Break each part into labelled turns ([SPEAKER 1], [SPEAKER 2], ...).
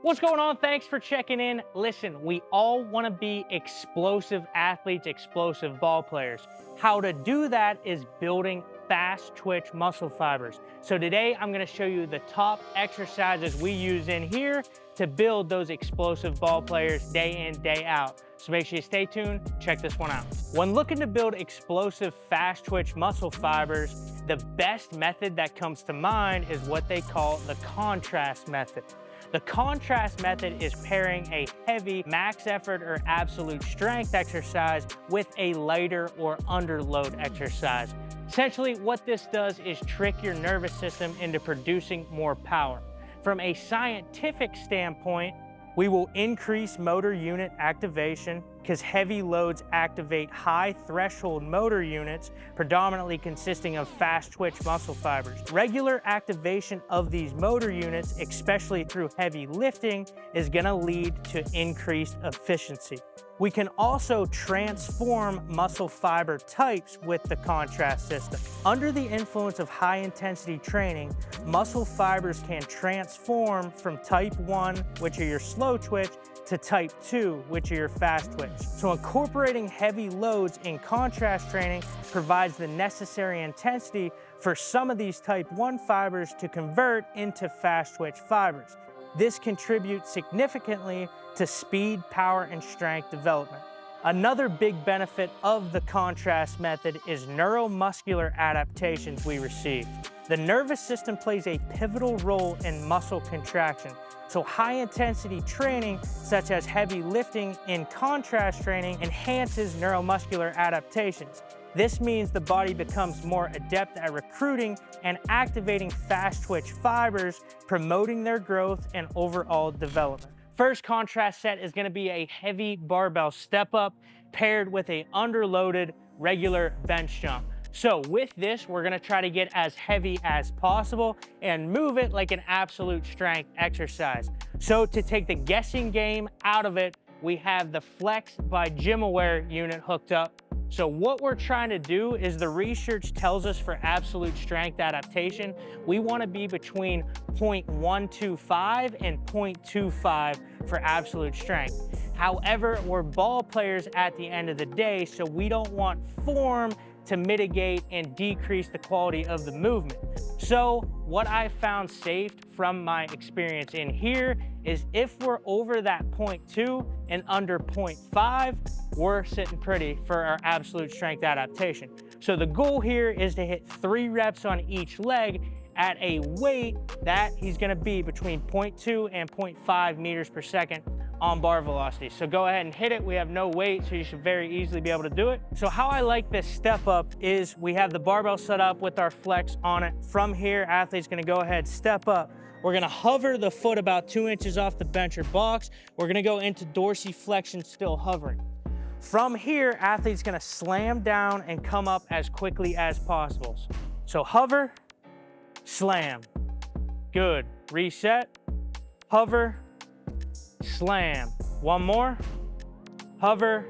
[SPEAKER 1] What's going on? Thanks for checking in. Listen, we all want to be explosive athletes, explosive ball players. How to do that is building fast twitch muscle fibers. So today I'm going to show you the top exercises we use in here to build those explosive ball players day in, day out. So make sure you stay tuned, check this one out. When looking to build explosive fast twitch muscle fibers, the best method that comes to mind is what they call the contrast method. The contrast method is pairing a heavy max effort or absolute strength exercise with a lighter or underload exercise. Essentially, what this does is trick your nervous system into producing more power. From a scientific standpoint, we will increase motor unit activation because heavy loads activate high threshold motor units, predominantly consisting of fast twitch muscle fibers. Regular activation of these motor units, especially through heavy lifting, is going to lead to increased efficiency. We can also transform muscle fiber types with the contrast system. Under the influence of high intensity training, muscle fibers can transform from type 1, which are your slow twitch, to type 2, which are your fast twitch. So incorporating heavy loads in contrast training provides the necessary intensity for some of these type 1 fibers to convert into fast twitch fibers. This contributes significantly to speed, power, and strength development. Another big benefit of the contrast method is neuromuscular adaptations we receive. The nervous system plays a pivotal role in muscle contraction. So high-intensity training, such as heavy lifting in contrast training, enhances neuromuscular adaptations. This means the body becomes more adept at recruiting and activating fast twitch fibers, promoting their growth and overall development. First contrast set is going to be a heavy barbell step up paired with a underloaded regular bench jump. So with this, we're going to try to get as heavy as possible and move it like an absolute strength exercise. So to take the guessing game out of it, we have the Flex by GymAware unit hooked up. So what we're trying to do is the research tells us for absolute strength adaptation, we want to be between 0.125 and 0.25 for absolute strength. However, we're ball players at the end of the day, so we don't want form to mitigate and decrease the quality of the movement. So what I found safe from my experience in here is if we're over that 0.2 and under 0.5, we're sitting pretty for our absolute strength adaptation. So the goal here is to hit 3 reps on each leg at a weight that he's gonna be between 0.2 and 0.5 meters per second on bar velocity. So go ahead and hit it. We have no weight, so you should very easily be able to do it. So how I like this step up is we have the barbell set up with our flex on it. From here, athlete's gonna go ahead, step up. We're gonna hover the foot about 2 inches off the bench or box. We're gonna go into dorsiflexion, still hovering. From here, athlete's gonna slam down and come up as quickly as possible. So hover, slam. Good. Reset, hover, slam. One more. Hover,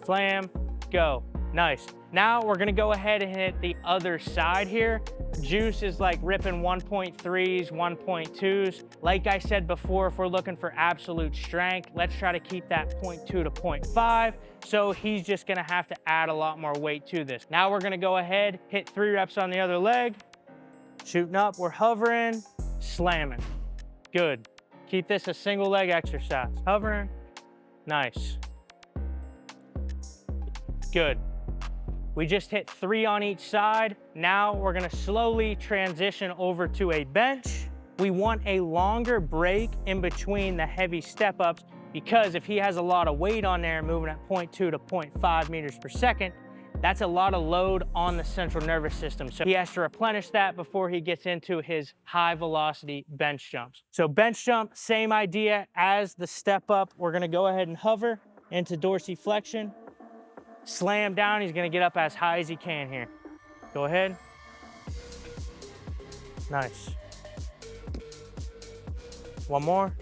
[SPEAKER 1] slam, go. Nice. Now we're gonna go ahead and hit the other side here. Juice is like ripping 1.3s, 1.2s. Like I said before, if we're looking for absolute strength, let's try to keep that 0.2 to 0.5. So he's just gonna have to add a lot more weight to this. Now we're gonna go ahead, hit 3 reps on the other leg. Shooting up, we're hovering, slamming. Good. Keep this a single leg exercise. Hovering, nice. Good. We just hit 3 on each side. Now we're gonna slowly transition over to a bench. We want a longer break in between the heavy step ups because if he has a lot of weight on there moving at 0.2 to 0.5 meters per second, that's a lot of load on the central nervous system. So he has to replenish that before he gets into his high velocity bench jumps. So bench jump, same idea as the step up. We're gonna go ahead and hover into dorsiflexion. Slam down, he's gonna get up as high as he can here. Go ahead. Nice. One more.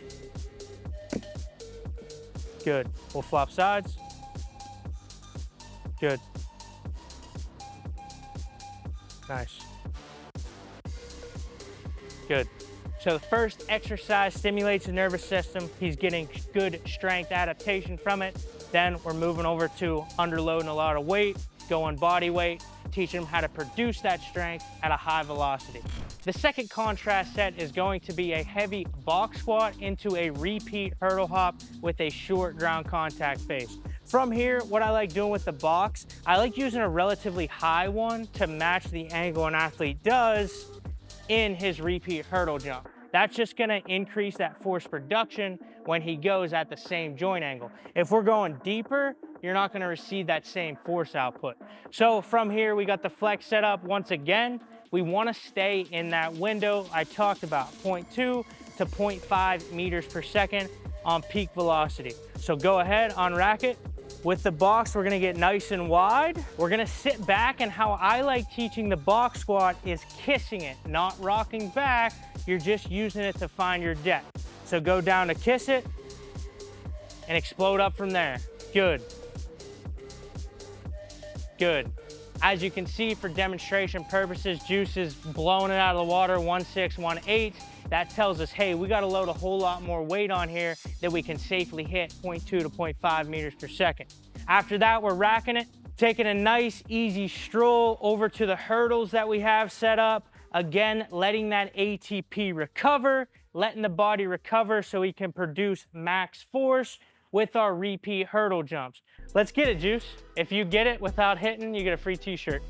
[SPEAKER 1] Good. We'll flop sides. Good. Nice. Good. So the first exercise stimulates the nervous system. He's getting good strength adaptation from it. Then we're moving over to underloading a lot of weight, going body weight, teaching him how to produce that strength at a high velocity. The second contrast set is going to be a heavy box squat into a repeat hurdle hop with a short ground contact phase. From here, what I like doing with the box, I like using a relatively high one to match the angle an athlete does in his repeat hurdle jump. That's just gonna increase that force production when he goes at the same joint angle. If we're going deeper, you're not gonna receive that same force output. So from here, we got the flex set up. Once again, we wanna stay in that window I talked about, 0.2 to 0.5 meters per second on peak velocity. So go ahead, unrack it. With the box, we're gonna get nice and wide. We're gonna sit back, and how I like teaching the box squat is kissing it, not rocking back. You're just using it to find your depth. So go down to kiss it and explode up from there. Good. Good. As you can see, for demonstration purposes, Juice is blowing it out of the water, 1.6, 1.8. That tells us, hey, we got to load a whole lot more weight on here that we can safely hit 0.2 to 0.5 meters per second. After that, we're racking it, taking a nice, easy stroll over to the hurdles that we have set up. Again, letting that ATP recover, letting the body recover so we can produce max force with our repeat hurdle jumps. Let's get it, Juice. If you get it without hitting, you get a free t-shirt.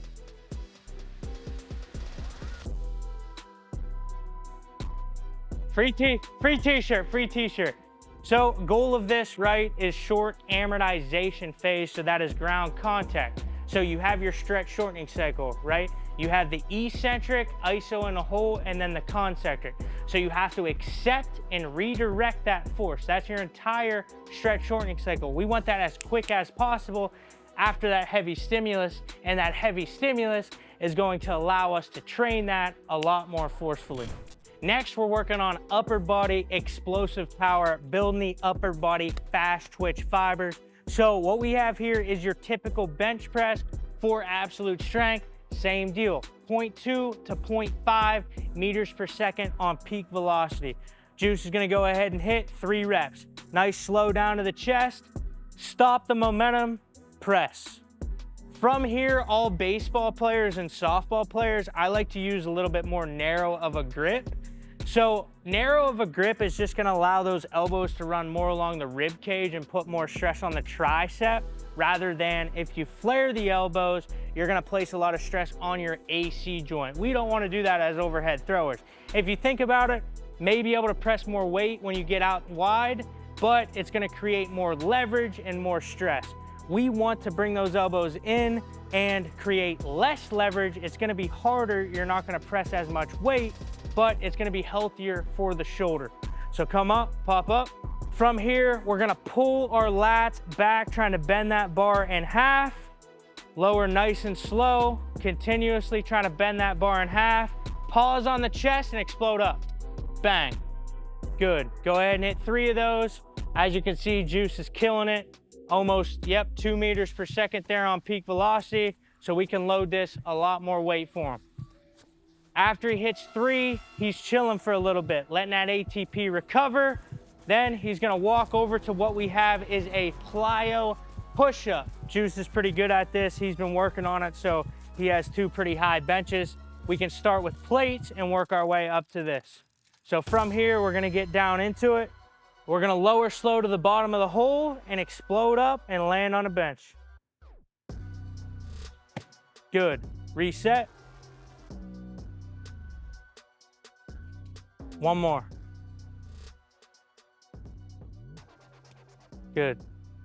[SPEAKER 1] Free t-shirt, free t-shirt. So goal of this, right, is short amortization phase, so that is ground contact. So you have your stretch shortening cycle, right? You have the eccentric, iso in a hole, and then the concentric. So you have to accept and redirect that force. That's your entire stretch shortening cycle. We want that as quick as possible after that heavy stimulus, and that heavy stimulus is going to allow us to train that a lot more forcefully. Next, we're working on upper body explosive power, building the upper body fast twitch fibers. So what we have here is your typical bench press for absolute strength. Same deal, 0.2 to 0.5 meters per second on peak velocity. Juice is gonna go ahead and hit 3 reps. Nice slow down to the chest, stop the momentum, press. From here, all baseball players and softball players, I like to use a little bit more narrow of a grip. So narrow of a grip is just gonna allow those elbows to run more along the rib cage and put more stress on the tricep, rather than if you flare the elbows, you're gonna place a lot of stress on your AC joint. We don't wanna do that as overhead throwers. If you think about it, may be able to press more weight when you get out wide, but it's gonna create more leverage and more stress. We want to bring those elbows in and create less leverage. It's gonna be harder, you're not gonna press as much weight, but it's gonna be healthier for the shoulder. So come up, pop up. From here, we're gonna pull our lats back, trying to bend that bar in half. Lower nice and slow, continuously trying to bend that bar in half. Pause on the chest and explode up. Bang. Good. Go ahead and hit 3 of those. As you can see, Juice is killing it. Almost, 2 meters per second there on peak velocity, so we can load this a lot more weight for him. After he hits 3, he's chilling for a little bit, letting that ATP recover. Then he's gonna walk over to what we have is a plyo push-up. Juice is pretty good at this. He's been working on it, so he has 2 pretty high benches. We can start with plates and work our way up to this. So from here, we're gonna get down into it. We're gonna lower slow to the bottom of the hole and explode up and land on a bench. Good. Reset. 1 more. Good.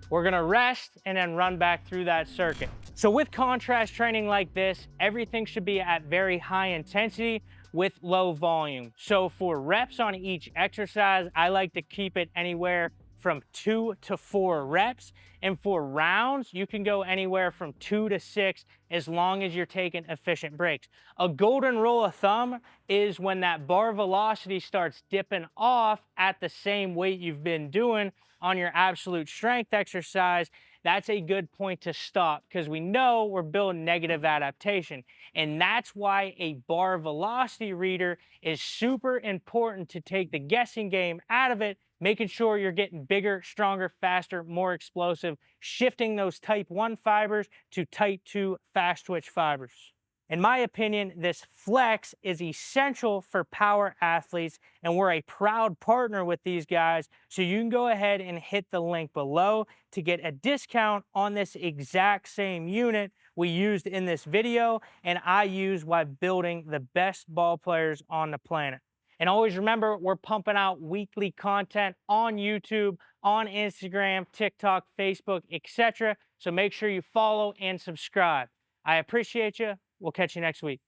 [SPEAKER 1] We're gonna rest and then run back through that circuit. So with contrast training like this, everything should be at very high intensity with low volume. So for reps on each exercise, I like to keep it anywhere from 2 to 4 reps. And for rounds, you can go anywhere from 2 to 6 as long as you're taking efficient breaks. A golden rule of thumb is when that bar velocity starts dipping off at the same weight you've been doing on your absolute strength exercise, that's a good point to stop, because we know we're building negative adaptation. And that's why a bar velocity reader is super important to take the guessing game out of it, making sure you're getting bigger, stronger, faster, more explosive, shifting those type 1 fibers to type 2 fast twitch fibers. In my opinion, this flex is essential for power athletes, and we're a proud partner with these guys. So you can go ahead and hit the link below to get a discount on this exact same unit we used in this video and I use while building the best ball players on the planet. And always remember, we're pumping out weekly content on YouTube, on Instagram, TikTok, Facebook, etc. So make sure you follow and subscribe. I appreciate you. We'll catch you next week.